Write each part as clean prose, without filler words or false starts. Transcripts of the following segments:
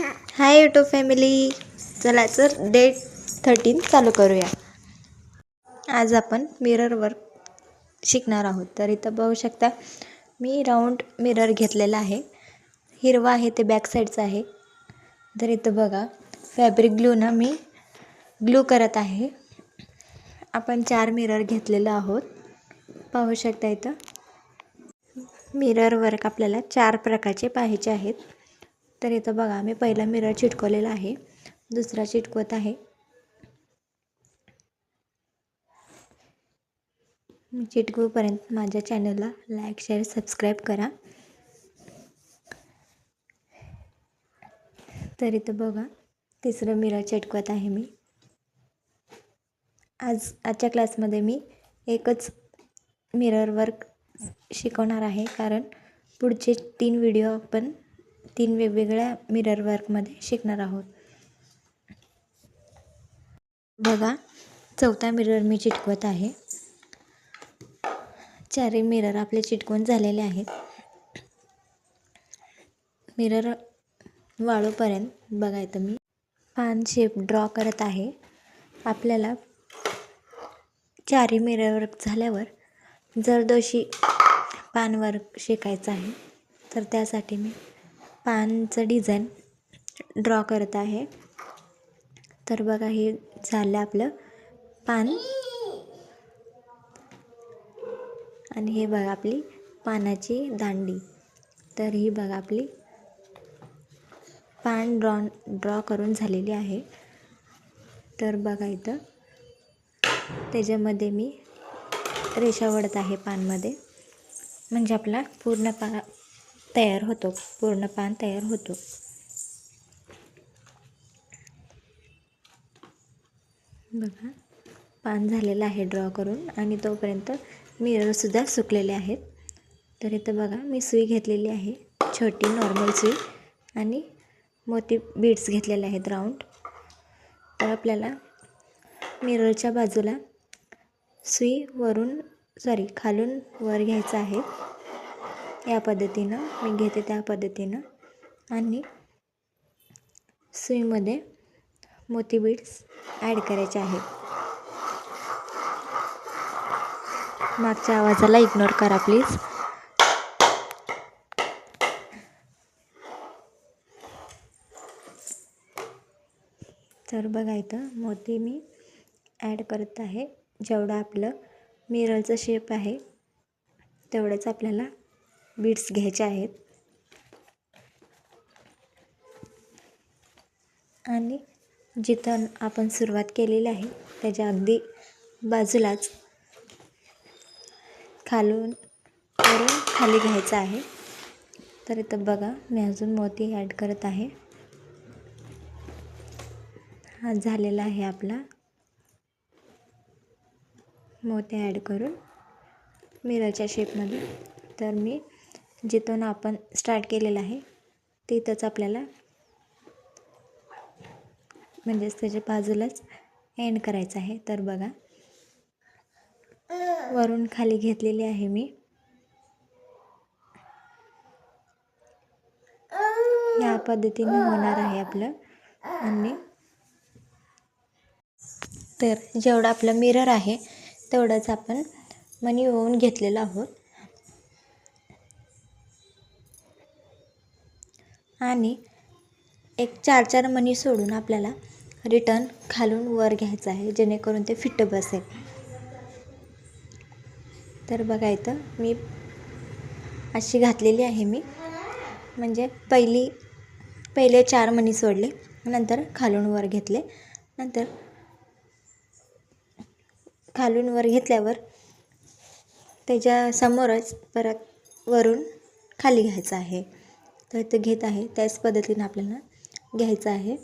Hi YouTube family, चला तर day 13 चालू करूया. आज आपण मिरर वर्क शिकणार आहोत. तर इथं बघू शकता मी राऊंड मिरर घेतलेला आहे. हिरवा आहे ते बॅक साईडचं आहे. तर इथं बघा फॅब्रिक ग्लूनं मी ग्लू करत आहे. आपण 4 मिरर घेतलेलं आहोत. पाहू शकता इथं मिरर वर्क आपल्याला 4 प्रकारचे पाहायचे आहेत. तर इथं बघा मी पहिला मिरर चिटकवलेला आहे, दुसरा चिटकवत आहे. मी चिटकवूपर्यंत माझ्या चॅनलला लाईक शेअर सबस्क्राईब करा. तर इथं बघा तिसरं मिरर चिटकवत आहे मी. आजच्या क्लासमध्ये मी एकच मिरर वर्क शिकवणार आहे, कारण पुढचे 3 व्हिडिओ आपण 3 वेगवेगळ्या मिरर वर्कमध्ये शिकणार आहोत. बघा चौथा मिरर मी चिटकवत आहे. 4 मिरर आपले चिटकवून झालेले आहेत. मिरर वाळूपर्यंत बघायचं मी पान शेप ड्रॉ करत आहे. आपल्याला 4 मिरर वर्क झाल्यावर जरदोशी पान वर्क शिकायचं आहे. तर त्यासाठी मी पानचं डिझाईन ड्रॉ करत आहे. तर बघा हे झालं आपलं पान, आणि हे बघा आपली पानाची दांडी. तर ही बघा आपली पान ड्रॉ करून झालेली आहे. तर बघा इथं त्याच्यामध्ये मी रेषा वडत आहे पानमध्ये, म्हणजे आपला पूर्ण पान तयार होतो. बघा पान झालेलं आहे ड्रॉ करून, आणि तोपर्यंत मिररसुद्धा सुकलेले आहेत. तर इथं बघा मी सुई घेतलेली आहे, छोटी नॉर्मल सुई, आणि मोती बीड्स घेतलेले आहेत राऊंड. तर आपल्याला मिररच्या बाजूला सुई खालून वर घ्यायचं आहे. या पद्धतीनं मी घेते, त्या पद्धतीनं, आणि सुईमध्ये मोती बीड्स ॲड करायचे आहेत. मागच्या आवाजाला इग्नोर करा प्लीज. तर बघा इथं मोती मी ॲड करत आहे. जेवढं आपलं मिररचं शेप आहे तेवढंच आपल्याला बीड्स घ्यायचे आहेत. आणि जिथं आपण सुरुवात केलेली आहे त्याच्या अगदी बाजूलाच वरून खाली घ्यायचं आहे. तर इथं बघा मी अजून मोती ॲड करत आहे. हा झालेला आहे आपला मोती ॲड करून मिररच्या शेपमध्ये. तर मी जिथून आपण स्टार्ट केलेलं आहे तिथंच आपल्याला, म्हणजेच त्याच्या बाजूलाच एंड करायचं आहे. तर बघा वरून खाली घेतलेली आहे मी. या पद्धतीने होणार आहे आपलं. आणि तर जेवढं आपलं मिरर आहे तेवढंच आपण मणी ओवून घेतलेलं आहोत, आणि एक 4 मणी सोडून आपल्याला रिटर्न खालून वर घ्यायचं आहे, जेणेकरून ते फिट बसेल. तर बघा इथं मी अशी घातलेली आहे मी, म्हणजे पहिले 4 मणी सोडले, नंतर खालून वर घेतले, नंतर खालून वर घेतल्यावर त्याच्या समोरच परत वरून खाली घ्यायचं आहे. तर ते घेत आहे त्याच पद्धतीनं आपल्याला घ्यायचं आहे.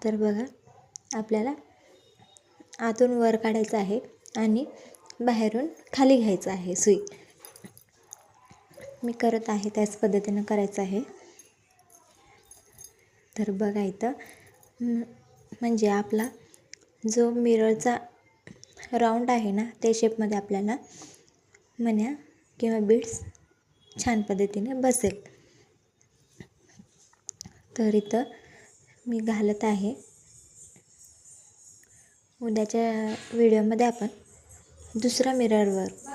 तर बघा आपल्याला आतून वर काढायचं आहे आणि बाहेरून खाली घ्यायचं आहे सुई. मी करत आहे त्याच पद्धतीनं करायचं आहे. तर बघा इथं म्हणजे आपला जो मिररचा राऊंड आहे ना, त्या शेपमध्ये आपल्याला मण्या किंवा बीड्स छान पद्धतीने बसेल. तर इथं मी घालत आहे. उद्याच्या व्हिडिओमध्ये आपण दुसरा मिरर वर्क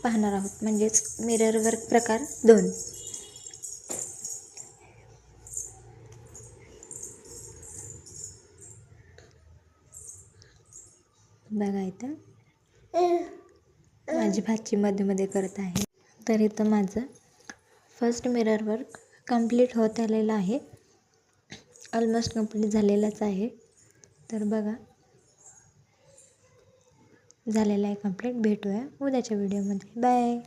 पाहणार आहोत, म्हणजेच मिरर वर्क प्रकार 2. बघा इथं माझी भाची मध्ये मध्ये करत आहे. तर इथं माझं फर्स्ट मिरर वर्क कंप्लीट होत आलेलं आहे. ऑलमोस्ट कंप्लीट झालेलंच आहे. तर बघा झालेलं आहे कंप्लीट. भेटूया उद्याच्या व्हिडिओमध्ये. बाय.